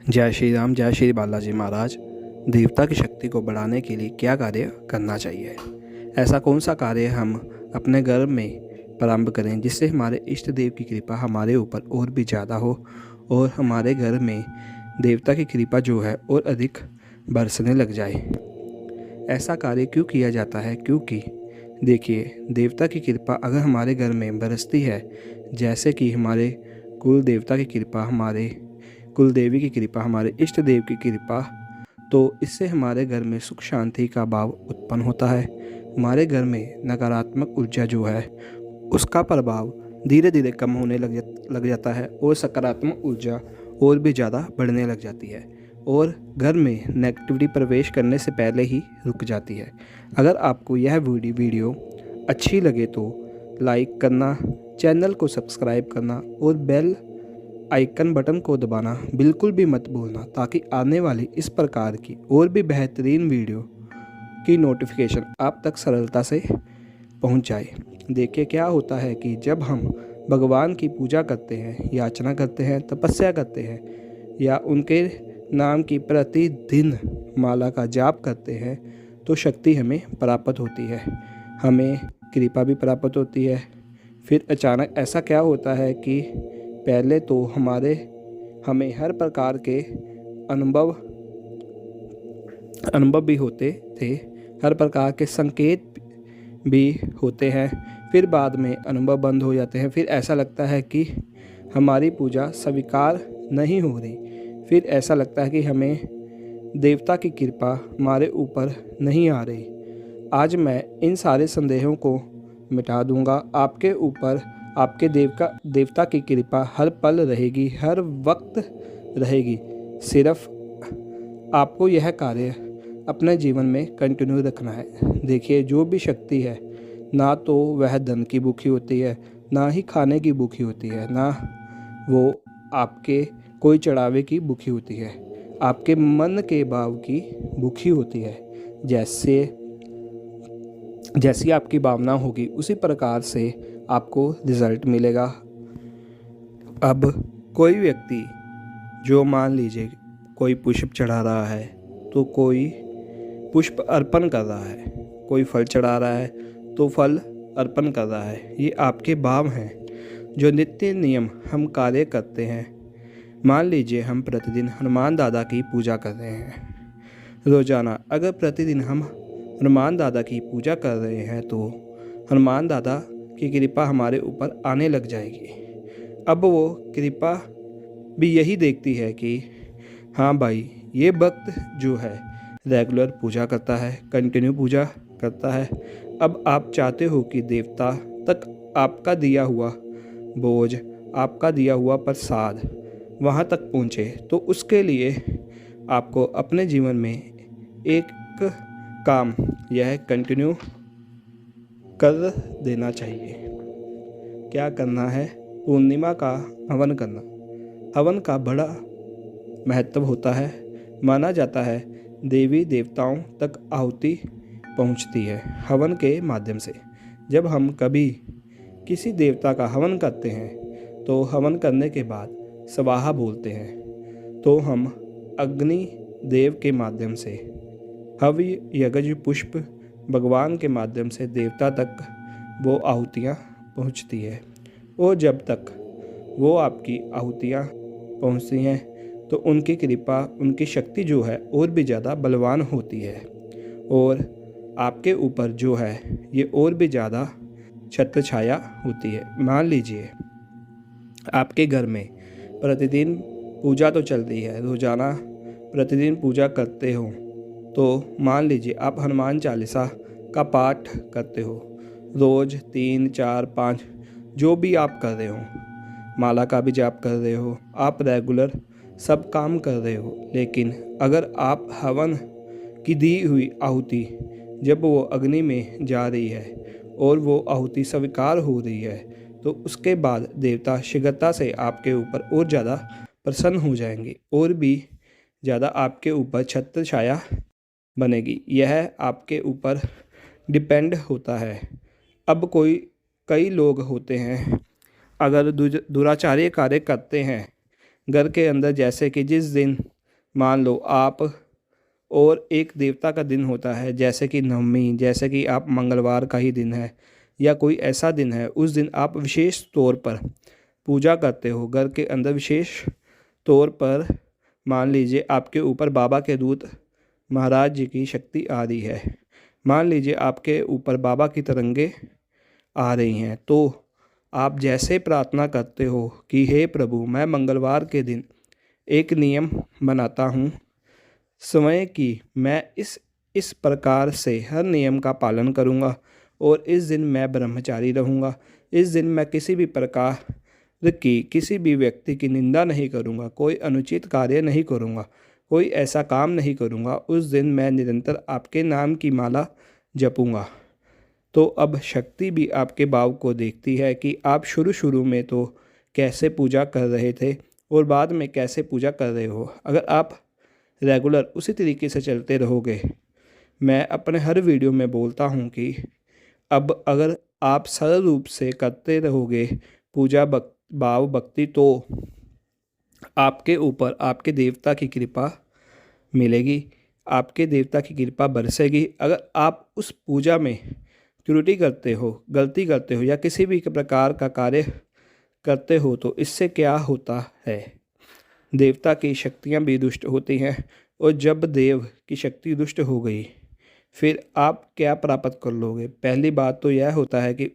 जय श्री राम, जय श्री बालाजी महाराज। देवता की शक्ति को बढ़ाने के लिए क्या कार्य करना चाहिए? ऐसा कौन सा कार्य हम अपने घर में प्रारंभ करें जिससे हमारे इष्ट देव की कृपा हमारे ऊपर और भी ज़्यादा हो और हमारे घर में देवता की कृपा जो है और अधिक बरसने लग जाए। ऐसा कार्य क्यों किया जाता है? क्योंकि देखिए, देवता की कृपा अगर हमारे घर में बरसती है, जैसे कि हमारे कुल देवता की कृपा, हमारे कुल देवी की कृपा, हमारे इष्ट देव की कृपा, तो इससे हमारे घर में सुख शांति का भाव उत्पन्न होता है। हमारे घर में नकारात्मक ऊर्जा जो है उसका प्रभाव धीरे धीरे कम होने लग जाता है और सकारात्मक ऊर्जा और भी ज़्यादा बढ़ने लग जाती है और घर में नेगेटिविटी प्रवेश करने से पहले ही रुक जाती है। अगर आपको यह वीडियो अच्छी लगे तो लाइक करना, चैनल को सब्सक्राइब करना और बेल आइकन बटन को दबाना बिल्कुल भी मत भूलना, ताकि आने वाली इस प्रकार की और भी बेहतरीन वीडियो की नोटिफिकेशन आप तक सरलता से पहुंच जाए। देखिए, क्या होता है कि जब हम भगवान की पूजा करते हैं, याचना करते हैं, तपस्या करते हैं या उनके नाम की प्रतिदिन माला का जाप करते हैं तो शक्ति हमें प्राप्त होती है, हमें कृपा भी प्राप्त होती है। फिर अचानक ऐसा क्या होता है कि पहले तो हमें हर प्रकार के अनुभव भी होते थे, हर प्रकार के संकेत भी होते हैं। फिर बाद में अनुभव बंद हो जाते हैं। फिर ऐसा लगता है कि हमारी पूजा स्वीकार नहीं हो रही। फिर ऐसा लगता है कि हमें देवता की कृपा हमारे ऊपर नहीं आ रही। आज मैं इन सारे संदेहों को मिटा दूंगा। आपके ऊपर आपके देवता की कृपा हर पल रहेगी, हर वक्त रहेगी। सिर्फ आपको यह कार्य अपने जीवन में कंटिन्यू रखना है। देखिए, जो भी शक्ति है, ना तो वह धन की भूखी होती है, ना ही खाने की भूखी होती है, ना वो आपके कोई चढ़ावे की भूखी होती है, आपके मन के भाव की भूखी होती है। जैसी आपकी भावना होगी उसी प्रकार से आपको रिजल्ट मिलेगा। अब कोई व्यक्ति जो मान लीजिए कोई पुष्प चढ़ा रहा है तो कोई पुष्प अर्पण कर रहा है, कोई फल चढ़ा रहा है तो फल अर्पण कर रहा है। ये आपके भाव हैं जो नित्य नियम हम कार्य करते हैं। मान लीजिए हम प्रतिदिन हनुमान दादा की पूजा कर रहे हैं रोज़ाना। अगर प्रतिदिन हम हनुमान दादा की पूजा कर रहे हैं तो हनुमान दादा की कृपा हमारे ऊपर आने लग जाएगी। अब वो कृपा भी यही देखती है कि हाँ भाई, ये भक्त जो है रेगुलर पूजा करता है, कंटिन्यू पूजा करता है। अब आप चाहते हो कि देवता तक आपका दिया हुआ बोझ, आपका दिया हुआ प्रसाद वहाँ तक पहुँचे, तो उसके लिए आपको अपने जीवन में एक काम यह कंटिन्यू कर देना चाहिए। क्या करना है? पूर्णिमा का हवन करना। हवन का बड़ा महत्व होता है। माना जाता है देवी देवताओं तक आहुति पहुंचती है हवन के माध्यम से। जब हम कभी किसी देवता का हवन करते हैं तो हवन करने के बाद स्वाहा बोलते हैं, तो हम अग्नि देव के माध्यम से हव्य यज्ञ पुष्प भगवान के माध्यम से देवता तक वो आहुतियाँ पहुँचती है। और जब तक वो आपकी आहुतियाँ पहुँचती हैं तो उनकी कृपा, उनकी शक्ति जो है और भी ज़्यादा बलवान होती है और आपके ऊपर जो है ये और भी ज़्यादा छत्र छाया होती है। मान लीजिए आपके घर में प्रतिदिन पूजा तो चल रही है, रोज़ाना प्रतिदिन पूजा करते हो, तो मान लीजिए आप हनुमान चालीसा का पाठ करते हो रोज़ 3, 4, 5 जो भी आप कर रहे हो, माला का भी जाप कर रहे हो, आप रेगुलर सब काम कर रहे हो। लेकिन अगर आप हवन की दी हुई आहुति जब वो अग्नि में जा रही है और वो आहुति स्वीकार हो रही है तो उसके बाद देवता शीघ्रता से आपके ऊपर और ज़्यादा प्रसन्न हो जाएंगे और भी ज़्यादा आपके ऊपर छत्र छाया बनेगी। यह आपके ऊपर डिपेंड होता है। अब कई लोग होते हैं, अगर दुराचारी कार्य करते हैं घर के अंदर, जैसे कि जिस दिन मान लो आप और एक देवता का दिन होता है, जैसे कि नवमी, जैसे कि आप मंगलवार का ही दिन है या कोई ऐसा दिन है, उस दिन आप विशेष तौर पर पूजा करते हो घर के अंदर। विशेष तौर पर मान लीजिए आपके ऊपर बाबा के दूत महाराज जी की शक्ति आ रही है, मान लीजिए आपके ऊपर बाबा की तरंगे आ रही हैं, तो आप जैसे प्रार्थना करते हो कि हे प्रभु, मैं मंगलवार के दिन एक नियम बनाता हूँ समय की मैं इस प्रकार से हर नियम का पालन करूँगा और इस दिन मैं ब्रह्मचारी रहूँगा। इस दिन मैं किसी भी प्रकार की किसी भी व्यक्ति की निंदा नहीं करूँगा, कोई अनुचित कार्य नहीं करूँगा, कोई ऐसा काम नहीं करूँगा। उस दिन मैं निरंतर आपके नाम की माला जपूँगा। तो अब शक्ति भी आपके भाव को देखती है कि आप शुरू में तो कैसे पूजा कर रहे थे और बाद में कैसे पूजा कर रहे हो। अगर आप रेगुलर उसी तरीके से चलते रहोगे, मैं अपने हर वीडियो में बोलता हूँ कि अब अगर आप सरल रूप से करते रहोगे पूजा भाव भक्ति, तो आपके ऊपर आपके देवता की कृपा मिलेगी, आपके देवता की कृपा बरसेगी। अगर आप उस पूजा में त्रुटि करते हो, गलती करते हो या किसी भी प्रकार का कार्य करते हो, तो इससे क्या होता है, देवता की शक्तियाँ भी दुष्ट होती हैं। और जब देव की शक्ति दुष्ट हो गई, फिर आप क्या प्राप्त कर लोगे। पहली बात तो यह होता है कि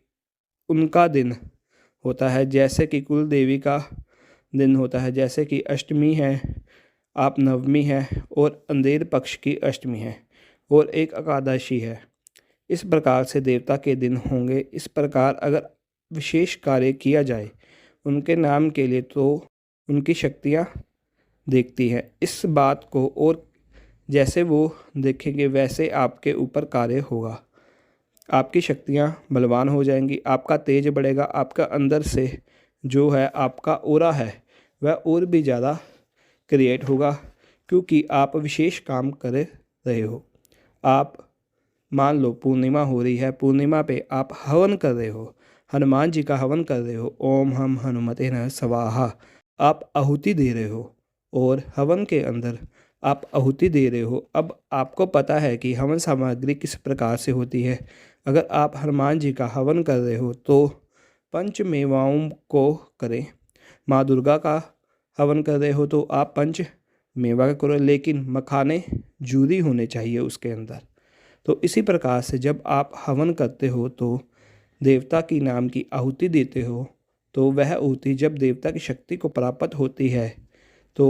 उनका दिन होता है, जैसे कि कुल देवी का दिन होता है, जैसे कि अष्टमी है, आप नवमी है और अंधेर पक्ष की अष्टमी है और एक एकादशी है। इस प्रकार से देवता के दिन होंगे। इस प्रकार अगर विशेष कार्य किया जाए उनके नाम के लिए, तो उनकी शक्तियाँ देखती हैं इस बात को, और जैसे वो देखेंगे वैसे आपके ऊपर कार्य होगा। आपकी शक्तियाँ बलवान हो जाएंगी, आपका तेज बढ़ेगा, आपका अंदर से जो है आपका ऑरा है वह और भी ज़्यादा क्रिएट होगा, क्योंकि आप विशेष काम कर रहे हो। आप मान लो पूर्णिमा हो रही है, पूर्णिमा पे आप हवन कर रहे हो, हनुमान जी का हवन कर रहे हो, ओम हम हनुमते नमः स्वाहा, आप आहुति दे रहे हो और हवन के अंदर आप आहुति दे रहे हो। अब आपको पता है कि हवन सामग्री किस प्रकार से होती है। अगर आप हनुमान जी का हवन कर रहे हो तो पंच मेवाओं को करें। माँ दुर्गा का हवन कर रहे हो तो आप पंच मेवा का करो, लेकिन मखाने जूरी होने चाहिए उसके अंदर। तो इसी प्रकार से जब आप हवन करते हो तो देवता की नाम की आहुति देते हो, तो वह आहुति जब देवता की शक्ति को प्राप्त होती है तो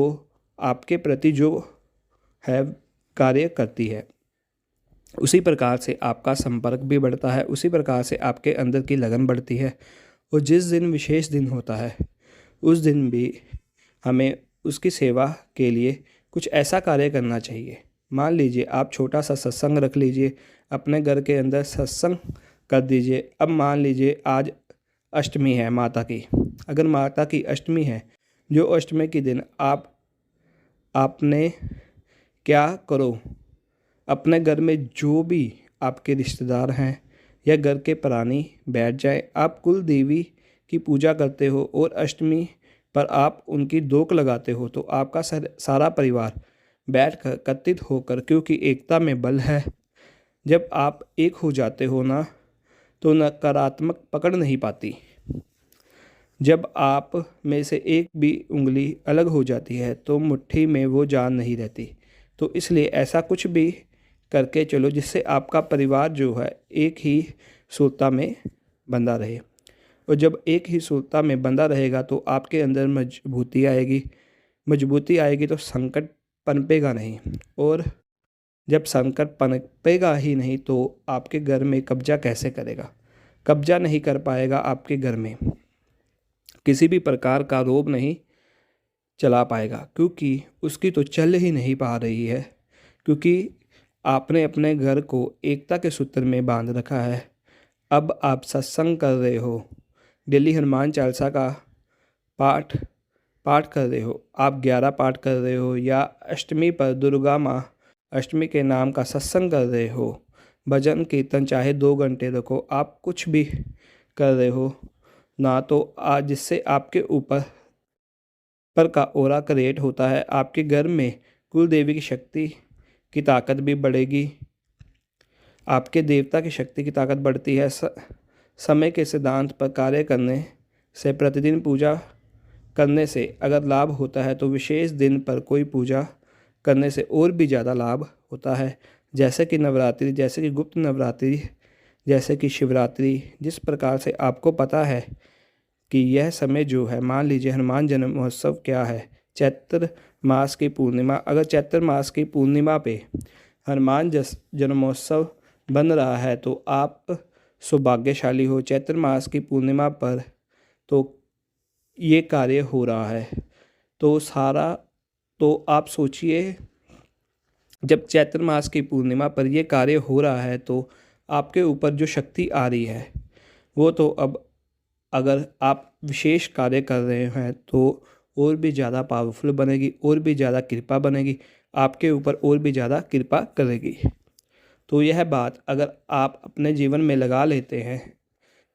आपके प्रति जो है कार्य करती है। उसी प्रकार से आपका संपर्क भी बढ़ता है, उसी प्रकार से आपके अंदर की लगन बढ़ती है। और जिस दिन विशेष दिन होता है उस दिन भी हमें उसकी सेवा के लिए कुछ ऐसा कार्य करना चाहिए। मान लीजिए आप छोटा सा सत्संग रख लीजिए, अपने घर के अंदर सत्संग कर दीजिए। अब मान लीजिए आज अष्टमी है माता की, अगर माता की अष्टमी है, जो अष्टमी के दिन आपने क्या करो, अपने घर में जो भी आपके रिश्तेदार हैं या घर के प्राणी बैठ जाए, आप कुल देवी की पूजा करते हो और अष्टमी पर आप उनकी दोक लगाते हो, तो आपका सारा परिवार बैठ कर एकत्रित होकर, क्योंकि एकता में बल है, जब आप एक हो जाते हो ना, तो नकारात्मक पकड़ नहीं पाती। जब आप में से एक भी उंगली अलग हो जाती है तो मुट्ठी में वो जान नहीं रहती। तो इसलिए ऐसा कुछ भी करके चलो जिससे आपका परिवार जो है एक ही सूत्रता में बंधा रहे। और जब एक ही सूत्रता में बंधा रहेगा तो आपके अंदर मजबूती आएगी, मजबूती आएगी तो संकट पनपेगा नहीं, और जब संकट पनपेगा ही नहीं तो आपके घर में कब्जा कैसे करेगा, कब्जा नहीं कर पाएगा, आपके घर में किसी भी प्रकार का रोब नहीं चला पाएगा, क्योंकि उसकी तो चल ही नहीं पा रही है, क्योंकि आपने अपने घर को एकता के सूत्र में बांध रखा है। अब आप सत्संग कर रहे हो, डेली हनुमान चालीसा का पाठ कर रहे हो, आप 11 पाठ कर रहे हो, या अष्टमी पर दुर्गा माँ अष्टमी के नाम का सत्संग कर रहे हो, भजन कीर्तन चाहे 2 घंटे रखो, आप कुछ भी कर रहे हो ना, तो आज जिससे आपके ऊपर पर का ऑरा क्रिएट होता है, आपके घर में कुल देवी की शक्ति की ताकत भी बढ़ेगी। आपके देवता की शक्ति की ताकत बढ़ती है। समय के सिद्धांत पर कार्य करने से, प्रतिदिन पूजा करने से अगर लाभ होता है तो विशेष दिन पर कोई पूजा करने से और भी ज़्यादा लाभ होता है। जैसे कि नवरात्रि, जैसे कि गुप्त नवरात्रि, जैसे कि शिवरात्रि। जिस प्रकार से आपको पता है कि यह समय जो है, मान लीजिए हनुमान जन्म महोत्सव क्या है, चैत्र मास की पूर्णिमा। अगर चैत्र मास की पूर्णिमा पे हनुमान जन्मोत्सव बन रहा है तो आप सौभाग्यशाली हो। चैत्र मास की पूर्णिमा पर तो ये कार्य हो रहा है तो आप सोचिए, जब चैत्र मास की पूर्णिमा पर यह कार्य हो रहा है तो आपके ऊपर जो शक्ति आ रही है वो तो अब अगर आप विशेष कार्य कर रहे हैं तो और भी ज़्यादा पावरफुल बनेगी, और भी ज़्यादा कृपा बनेगी, आपके ऊपर और भी ज़्यादा कृपा करेगी। तो यह बात अगर आप अपने जीवन में लगा लेते हैं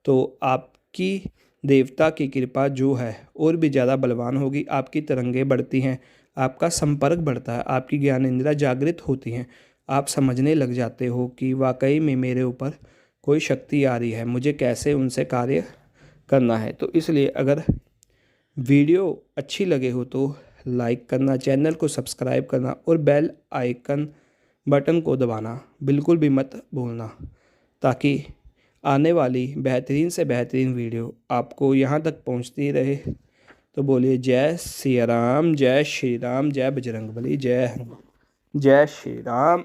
तो आपकी देवता की कृपा जो है और भी ज़्यादा बलवान होगी। आपकी तरंगें बढ़ती हैं, आपका संपर्क बढ़ता है, आपकी ज्ञान इंद्रियाँ जागृत होती हैं। आप समझने लग जाते हो कि वाकई में मेरे ऊपर कोई शक्ति आ रही है, मुझे कैसे उनसे कार्य करना है। तो इसलिए अगर वीडियो अच्छी लगे हो तो लाइक करना, चैनल को सब्सक्राइब करना और बेल आइकन बटन को दबाना बिल्कुल भी मत भूलना, ताकि आने वाली बेहतरीन से बेहतरीन वीडियो आपको यहाँ तक पहुँचती रहे। तो बोलिए जय सिया राम, जय श्री राम, जय बजरंगबली, जय हनुमान, जय श्री राम।